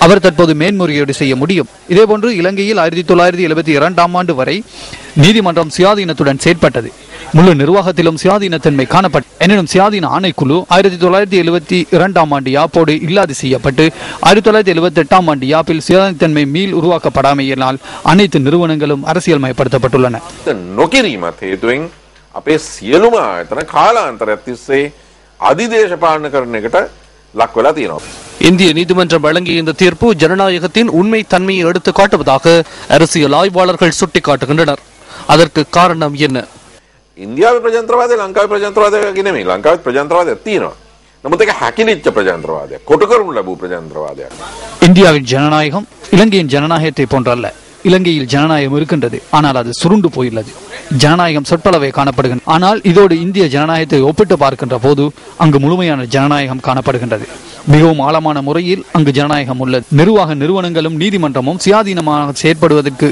அவர் தற்போது மேன்முறையீடு செய்ய முடியும். இதேபோன்று இலங்கையில் 1972 ஆண்டு வரை நீதிமன்றம் சுயாதீனத்துடன் செயற்பட்டது. முழு நிர்வாகத்திலும் சுயாதீனத்தன்மை காணப்பட்டது. எனினும் சுயாதீன ஆணைக்குழு 1972 ஆண்டு யாப்போடு இல்லாது செய்யப்பட்டு 1978 ஆண்டு யாப்பில் சுயாதீனத்தன்மை மீள் உருவாக்கப்படாமையினால் அனைத்து நிறுவனங்களும் அரசியல் மயப்படுத்தப்பட்டுள்ளன. නොකිරීමත් හේතුවෙන් අපේ සියලුම ආයතන කාලාන්තරයක් තිස්සේ අධිදේශපාලනකරණයකට ලක් වෙලා තියෙනවා. இந்திய நீதிமன்றம் வழங்கிய இந்த தீர்ப்பு ஜனநாயகத்தின் உண்மை தன்மையை எடுத்து காட்டுவதாக அரசியல் ஆய்வாளர்கள் சுட்டிக்காட்டுகின்றனர். அதற்கு காரணம் என்ன? ඉන්දියාවේ ප්‍රජාතන්ත්‍රවාදය ලංකාවේ ප්‍රජාතන්ත්‍රවාදය වගේ නෙමෙයි. ලංකාවේ ප්‍රජාතන්ත්‍රවාදයක් තියෙනවා. නමුත් ඒක හැකිලිච්ච ප්‍රජාතන්ත්‍රවාදයක්. කොටු කරනු ලැබූ ප්‍රජාතන්ත්‍රවාදයක්. இந்தியாவின் ஜனநாயகம் இலங்கையின் ஜனநாயகத்தை போன்றல்ல. இலங்கையில் ஜனநாயகம் இருக்கின்றது, ஆனால் அது சுருண்டு போயுள்ளது. ஜனநாயகம் சொற்பளவே காணப்படுகின்றது. ஆனால் இதோடு இந்திய ஜனநாயகத்தை ஒப்பிட்டு பார்க்கின்ற போது அங்கு முழுமையான ஜனநாயகம் காணப்படுகின்றது. மிகவும் ஆழமான முறையில் அங்கு ஜனநாயகம் உள்ளது. நிர்வாக நிறுவனங்களும் நீதிமன்றமும் சுயாதீனமாக செயற்படுவதற்கு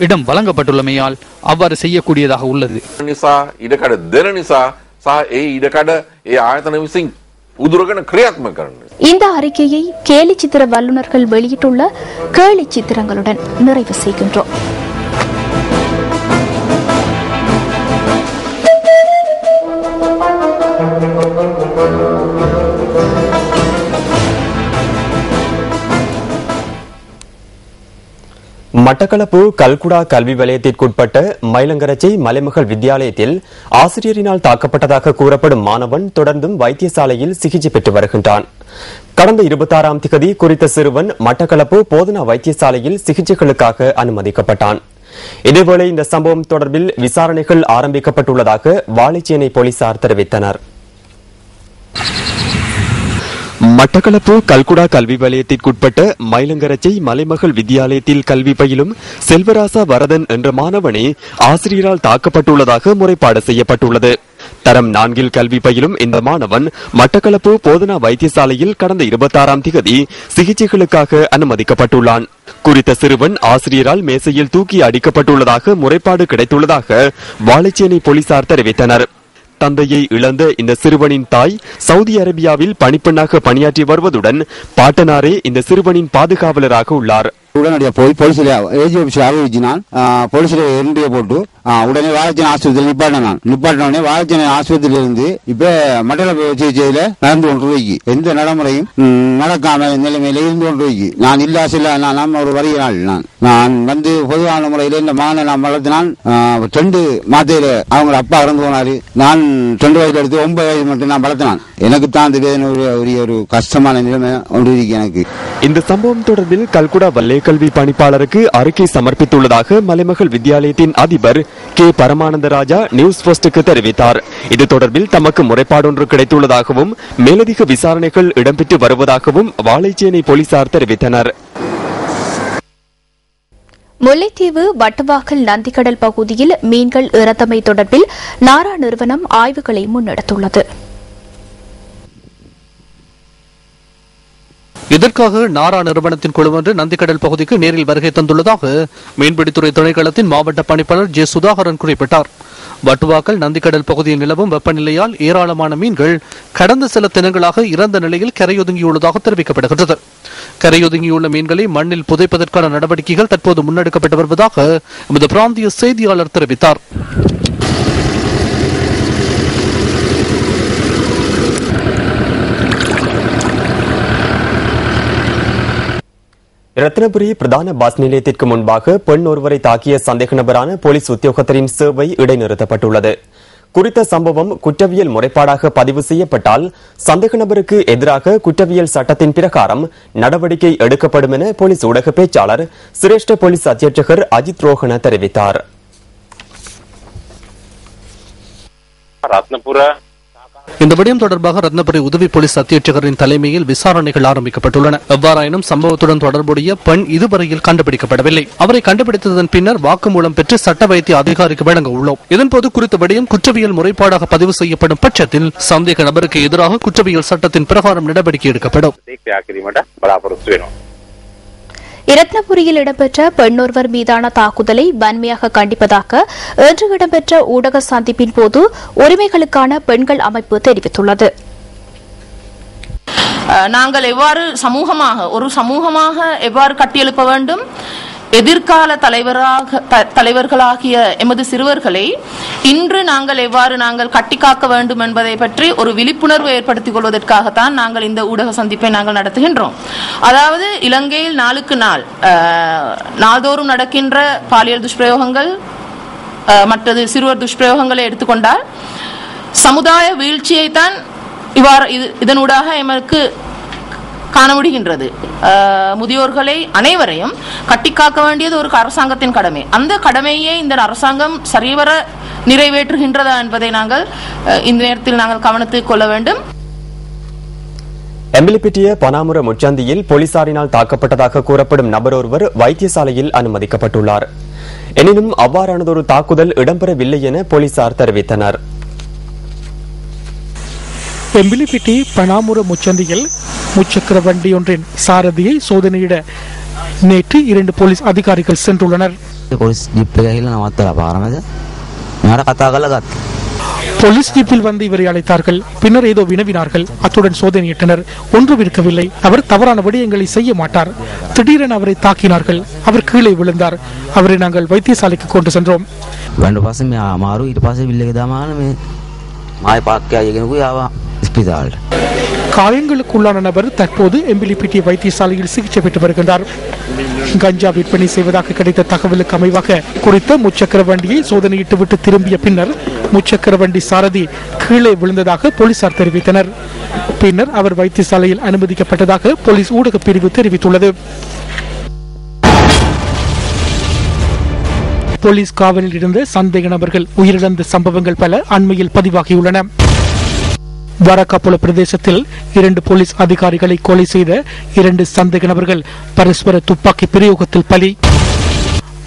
இடம் வழங்கப்பட்டுள்ளமையால் அவ்வாறு செய்யக்கூடியதாக உள்ளது. இந்த அறிக்கையை கேலி சித்திர வல்லுநர்கள் வெளியிட்டுள்ள கேலி சித்திரங்களுடன் நிறைவு செய்கின்றோம். மட்டக்களப்பு கல்குடா கல்வி வலயத்திற்குட்பட்ட மயிலங்கரச்சை மலைமகள் வித்தியாலயத்தில் ஆசிரியரினால் தாக்கப்பட்டதாக கூறப்படும் மாணவன் தொடர்ந்தும் வைத்தியசாலையில் சிகிச்சை பெற்று வருகின்றான். கடந்த 26ஆம் திகதி குறித்த சிறுவன் மட்டக்களப்பு போதனா வைத்தியசாலையில் சிகிச்சைகளுக்காக அனுமதிக்கப்பட்டான். இதேவேளை இந்த சம்பவம் தொடர்பில் விசாரணைகள் ஆரம்பிக்கப்பட்டுள்ளதாக வாழைச்சேனை போலீசார் தெரிவித்தனர். மட்டக்களப்பு கல்குடா கல்வி வலயத்திற்குட்பட்ட மயிலங்கரச்சை மலைமகள் வித்தியாலயத்தில் கல்வி பயிலும் செல்வராசா வரதன் என்ற மாணவனே ஆசிரியரால் தாக்கப்பட்டுள்ளதாக முறைப்பாடு செய்யப்பட்டுள்ளது. தரம் 4 கல்வி பயிலும் இந்த மாணவன் மட்டக்களப்பு போதனா வைத்தியசாலையில் கடந்த 26ஆம் திகதி சிகிச்சைகளுக்காக அனுமதிக்கப்பட்டுள்ளான். குறித்த சிறுவன் ஆசிரியரால் மேசையில் தூக்கி அடிக்கப்பட்டுள்ளதாக முறைப்பாடு கிடைத்துள்ளதாக வாழைச்சேனை போலீசார் தெரிவித்தனர். தந்தையை இழந்த இந்த சிறுவனின் தாய் சவுதி அரேபியாவில் பணிப்பெண்ணாக பணியாற்றி வருவதுடன் பாட்டனாரே இந்த சிறுவனின் பாதுகாவலராக உள்ளார். உடனடியாக போய் போலீஸில் ஏஜி ஆஃபீஸில் அறிவிச்சினான். போலீஸில் என்ட்ரியை போட்டு உடனே வாழைச்சேனை ஆஸ்பத்திரியில் நிப்பாட்டினோடனே வாழைச்சேனை ஆஸ்பத்திரியில இருந்து இப்ப மட்டக்களப்பு சிகிச்சையில நடந்து கொண்டு எந்த நடைமுறையும் நடக்காம நிலைமையில இருந்து கொண்டு நான் இல்லாசில்ல நான் ஒரு வருகிறாள். நான் வந்து பொதுவான முறையில இந்த மகனை நான் வளர்த்தினான். 2 மாதத்தில அவங்க அப்பா இறந்து போனாரு. நான் 2 வயதுல எடுத்து 9 வயது மட்டும் நான் வளர்த்தினான். எனக்கு தான் ஒரு கஷ்டமான நிலைமை ஒன்று இருக்கு எனக்கு. இந்த சம்பவம் தொடர்பில் கல்குடா வல்லே கல்வி பணிப்பாளருக்கு அறிக்கை சமர்ப்பித்துள்ளதாக மலைமகள் வித்தியாலயத்தின் அதிபர் கே பரமானந்த ராஜா நியூஸ் போஸ்டுக்கு தெரிவித்தார். இது தொடர்பில் தமக்கு முறைப்பாடு ஒன்று கிடைத்துள்ளதாகவும் மேலதிக விசாரணைகள் இடம்பெற்று வருவதாகவும் வாழைச்சேனை போலீசார் தெரிவித்தனர். முல்லைத்தீவு வட்டுவாக்கல் நந்திக்கடல் பகுதியில் மீன்கள் இறந்தமை தொடர்பில் நாரா நிறுவனம் ஆய்வுகளை முன்னெடுத்துள்ளது. இதற்காக நாரா நிறுவனத்தின் குழு ஒன்று நந்திக்கடல் பகுதிக்கு நேரில் வருகை தந்துள்ளதாக மீன்பிடித்துறை திணைக்களத்தின் மாவட்ட பணிப்பாளர் ஜே சுதாகரன் குறிப்பிட்டார். வட்டுவாக்கல் நந்திக்கடல் பகுதியில் நிலவும் வெப்பநிலையால் ஏராளமான மீன்கள் கடந்த சில தினங்களாக இறந்த நிலையில் கரையொதுங்கியுள்ளதாக தெரிவிக்கப்படுகின்றது. கரையொதுங்கியுள்ள மீன்களை மண்ணில் புதைப்பதற்கான நடவடிக்கைகள் தற்போது முன்னெடுக்கப்பட்டு வருவதாக எமது பிராந்திய செய்தியாளர் தெரிவித்தார். ரத்னபுரி பிரதான பஸ் நிலையத்திற்கு முன்பாக பெண் ஒருவரை தாக்கிய சந்தேக நபரான போலீஸ் உத்தியோகத்தரின் சேவை இடைநிறுத்தப்பட்டுள்ளது. குறித்த சம்பவம் குற்றவியல் முறைப்பாடாக பதிவு செய்யப்பட்டால் சந்தேக நபருக்கு எதிராக குற்றவியல் சட்டத்தின் பிரகாரம் நடவடிக்கை எடுக்கப்படும் என போலீஸ் ஊடக பேச்சாளர் சிரேஷ்ட போலீஸ் அத்தியட்சகர் அஜித் ரோஹன தெரிவித்தார். இந்த விடயம் தொடர்பாக ரத்னபுரி உதவி போலீஸ் அத்தியட்சகரின் தலைமையில் விசாரணைகள் ஆரம்பிக்கப்பட்டுள்ளன. எவ்வாறாயினும் சம்பவத்துடன் தொடர்புடைய பெண் இதுவரையில் கண்டுபிடிக்கப்படவில்லை. அவரை கண்டுபிடித்ததன் பின்னர் வாக்குமூலம் பெற்று சட்ட வைத்திய அதிகாரிக்கு வழங்க உள்ளோம். இதன்போது குறித்த விடயம் குற்றவியல் முறைப்பாடாக பதிவு செய்யப்படும் பட்சத்தில் சந்தேக நபருக்கு எதிராக குற்றவியல் சட்டத்தின் பிரகாரம் நடவடிக்கை எடுக்கப்படும். இரத்னபுரியில் இடம்பெற்ற பெண்ணொருவர் மீதான தாக்குதலை வன்மையாக கண்டிப்பதாக இன்று இடம்பெற்ற ஊடக சந்திப்பின் போது உரிமைகளுக்கான பெண்கள் அமைப்பு தெரிவித்துள்ளது. நாங்கள் எவ்வாறு சமூகமாக எவ்வாறு கட்டியெழுப்ப வேண்டும், எதிர்கால தலைவர்களாகிய எமது சிறுவர்களை இன்று நாங்கள் கட்டி காக்க வேண்டும் என்பதை பற்றி ஒரு விழிப்புணர்வு ஏற்படுத்திக் கொள்வதற்காகத்தான் நாங்கள் இந்த ஊடக சந்திப்பை நாங்கள் நடத்துகின்றோம். அதாவது இலங்கையில் நாளுக்கு நாள் நாள்தோறும் நடக்கின்ற பாலியல் துஷ்பிரயோகங்கள் மற்றது சிறுவர் துஷ்பிரயோகங்களை எடுத்துக்கொண்டால் சமுதாய வீழ்ச்சியைத்தான் இதனூடாக எமக்கு காண முடிகின்றது. முதியோர்களை அனைவரையும் கட்டிக்காக்க வேண்டியது ஒரு அரசாங்கத்தின் கடமை. அந்த கடமையை இந்த அரசாங்கம் சரிவர நிறைவேற்றுகின்றதா என்பதை நாங்கள் இந்த நேரத்தில் நாங்கள் கவனத்தில் கொள்ள வேண்டும். எம்பிலிப்பிட்டிய பனாமுர முச்சந்தியில் போலீசாரினால் தாக்கப்பட்டதாக கூறப்படும் நபர் ஒருவர் வைத்தியசாலையில் அனுமதிக்கப்பட்டுள்ளார். எனினும் அவ்வாறானதொரு தாக்குதல் இடம்பெறவில்லை என போலீசார் தெரிவித்தனர். எம்பிலிப்பிட்டி பனாமுர முச்சந்தியில் முச்சக்கர வண்டி ஒன்றின் சாரதியை சோதனையிட நேற்று 2 போலீஸ் அதிகாரிகள் சென்றுள்ளனர். போலீஸ் ஜீப்பில் வந்து இவரை அழைத்தார்கள். பின்னர் ஏதோ வினவினார்கள். அத்துடன் சோதனையிட்டனர். ஒன்றும் இருக்கவில்லை. அவர் தவறான விடயங்களை செய்ய மாட்டார். திடீரென அவரை தாக்கினார்கள். அவர் கீழே விழுந்தார். அவரை நாங்கள் வைத்தியசாலைக்கு கொண்டு சென்றோம். காயங்களுக்குள்ளான நபர் தற்போது எம்பிலிப்பிட்டிய வைத்தியசாலையில் சிகிச்சை பெற்று வருகின்றார். கஞ்சா விற்பனை செய்வதாக கிடைத்த தகவலுக்கு அமைவாக குறித்த முச்சக்கர வண்டியை சோதனையிட்டு விட்டு திரும்பிய பின்னர் முச்சக்கர வண்டி சாரதி கீழே விழுந்ததாக போலீசார் தெரிவித்தனர். பின்னர் அவர் வைத்தியசாலையில் அனுமதிக்கப்பட்டதாக போலீஸ் ஊடக பிரிவு தெரிவித்துள்ளது. போலீஸ் காவலில் இருந்த சந்தேக நபர்கள் உயிரிழந்த சம்பவங்கள் பல அண்மையில் பதிவாகியுள்ளன. வரக்காப்புல பிரதேசத்தில் 2 போலீஸ் அதிகாரிகளை கொலை செய்த 2 சந்தேக நபர்கள் பரஸ்பர துப்பாக்கி பிரயோகத்தில் பலி.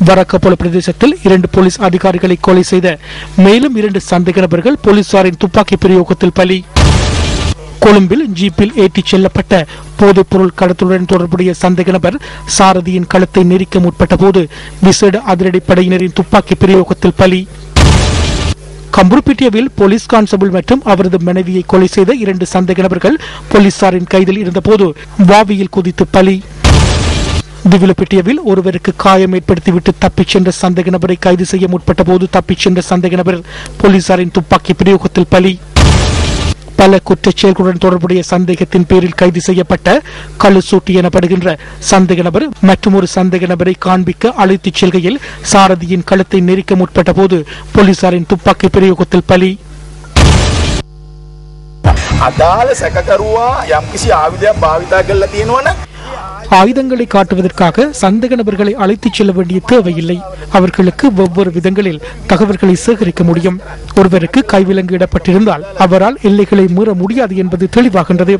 வரக்காப்புல பிரதேசத்தில் 2 போலீஸ் அதிகாரிகளை கொலை செய்த மேலும் 2 சந்தேக நபர்கள் போலீசாரின் துப்பாக்கி பிரயோகத்தில் பலி. கொழும்பில் ஜீப்பில் ஏற்றிச் செல்லப்பட்ட போதைப் பொருள் கடத்தலுடன் தொடர்புடைய சந்தேக நபர் சாரதியின் களத்தை நெரிக்க முற்பட்ட போது விசேட அதிரடிப்படையினரின் துப்பாக்கி பிரயோகத்தில் பலி. கம்புருப்பிட்டியாவில் போலீஸ் கான்ஸ்டபிள் மற்றும் அவரது மனைவியை கொலை செய்த 2 சந்தேக நபர்கள் போலீசாரின் கைதில் இருந்தபோது வாவியில் குதித்து பலி. திவிலப்பிட்டியாவில் ஒருவருக்கு காயம் ஏற்படுத்திவிட்டு தப்பிச் சென்ற சந்தேக நபரை கைது செய்ய முற்பட்ட போது தப்பிச் சென்ற சந்தேக நபர் போலீசாரின் துப்பாக்கி பிரயோகத்தில் பலி. பல குற்றச் செயல்களுடன் தொடர்புடைய சந்தேகத்தின் பேரில் கைது செய்யப்பட்ட கழுசூட்டி எனப்படுகின்ற சந்தேக நபர் மற்றும் ஒரு சந்தேக நபரை காண்பிக்க அழைத்துச் செல்கையில் சாரதியின் களத்தை நெரிக்க முற்பட்ட போது போலீசாரின் துப்பாக்கி பிரயோகத்தில் பலி. අදාළ සැකකරුවා යම්කිසි ආයුධයක් භාවිතා කරලා තියෙනවනම් ஆயுதங்களை காட்டுவதற்காக சந்தேக நபர்களை அழைத்துச் செல்ல வேண்டிய தேவையில்லை. அவர்களுக்கு ஒவ்வொரு விதங்களில் தகவல்களை சேகரிக்க முடியும். ஒருவருக்கு கைவிலங்கு இடப்பட்டிருந்தால் அவரால் எல்லைகளை மீற முடியாது என்பது தெளிவாகின்றது.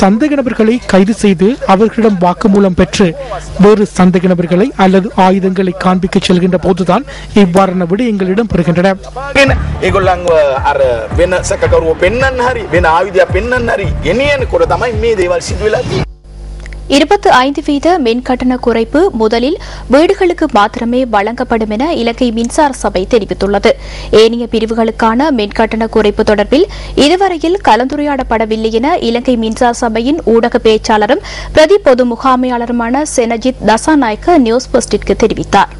சந்தேக நபர்களை கைது செய்து அவர்களிடம் வாக்குமூலம் பெற்று வேறு சந்தேக நபர்களை அல்லது ஆயுதங்களை காண்பிக்க செல்கின்ற போதுதான் இவ்வாறான விடயங்கள் இடம்பெறுகின்றன. ඒගොල්ලන්ව අර වෙන සැකකරුවෝ පෙන්වන්න හරි වෙන ආයුධයක් පෙන්වන්න හරි ගෙනියනකොට තමයි මේ දේවල් සිදු වෙලා තියෙන්නේ. 25% மின் கட்டண குறைப்பு முதலில் வீடுகளுக்கு மாத்திரமே வழங்கப்படும் என இலங்கை மின்சார சபை தெரிவித்துள்ளது. ஏனைய பிரிவுகளுக்கான மின் கட்டண குறைப்பு தொடர்பில் இதுவரையில் கலந்துரையாடப்படவில்லை என இலங்கை மின்சார சபையின் ஊடக பேச்சாளரும் பிரதி பொது முகாமையாளருமான செனஜித் தசாநாயக்க நியூஸ் போஸ்டிற்கு தெரிவித்தார்.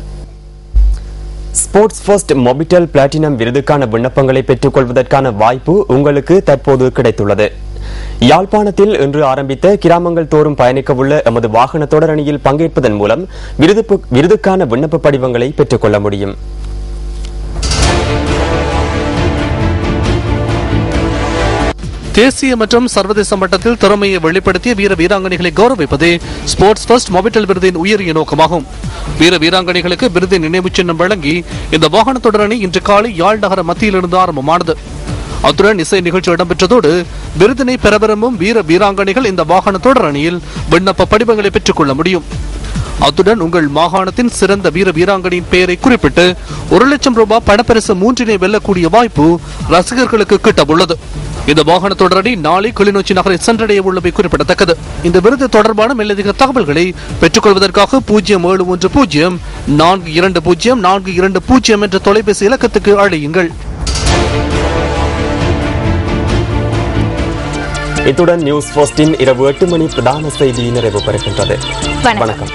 ஸ்போர்ட்ஸ் ஃபர்ஸ்ட் மொபிட்டல் பிளாட்டினம் விருதுக்கான விண்ணப்பங்களை பெற்றுக் கொள்வதற்கான வாய்ப்பு உங்களுக்கு தற்போது கிடைத்துள்ளது. யாழ்ப்பாணத்தில் இன்று ஆரம்பித்த கிராமங்கள் தோறும் பயணிக்கவுள்ள எமது வாகன தொடரணியில் பங்கேற்பதன் மூலம் விருதுக்கான விண்ணப்ப படிவங்களை பெற்றுக் கொள்ள முடியும். தேசிய மற்றும் சர்வதேச மட்டத்தில் திறமையை வெளிப்படுத்திய வீர வீராங்கனைகளை கௌரவிப்பதே ஸ்போர்ட்ஸ் ஃபர்ஸ்ட் மொபிட்டல் விருதின் உயரிய நோக்கமாகும். வீர வீராங்கனைகளுக்கு விருதின் நினைவு சின்னம் வழங்கி இந்த வாகன தொடரணி இன்று காலை யாழ் நகர மத்தியிலிருந்து ஆரம்பமானது. அத்துடன் இசை நிகழ்ச்சி இடம்பெற்றதோடு விருதினை பெற விரும்பும் வீர வீராங்கனைகள் இந்த வாகன தொடரணியில் விண்ணப்ப படிவங்களை பெற்றுக் கொள்ள முடியும். அத்துடன் உங்கள் மாகாணத்தின் சிறந்த வீர வீராங்கனையின் பெயரை குறிப்பிட்டு 1 லட்சம் ரூபாய் பணப்பரிசு 3 வெல்லக்கூடிய வாய்ப்பு ரசிகர்களுக்கு கிட்டவுள்ளது. இந்த வாகன தொடரணி நாளை கிளிநொச்சி நகரை சென்றடைய உள்ளமை குறிப்பிடத்தக்கது. இந்த விருது தொடர்பான மேலதிக தகவல்களை பெற்றுக்கொள்வதற்காக 0710420420 என்ற தொலைபேசி இலக்கத்துக்கு அழையுங்கள். இத்துடன் நியூஸ் ஃபர்ஸ்டின் இரவு 8 மணி பிரதான செய்தி நிறைவு பெறுகின்றது. வணக்கம்.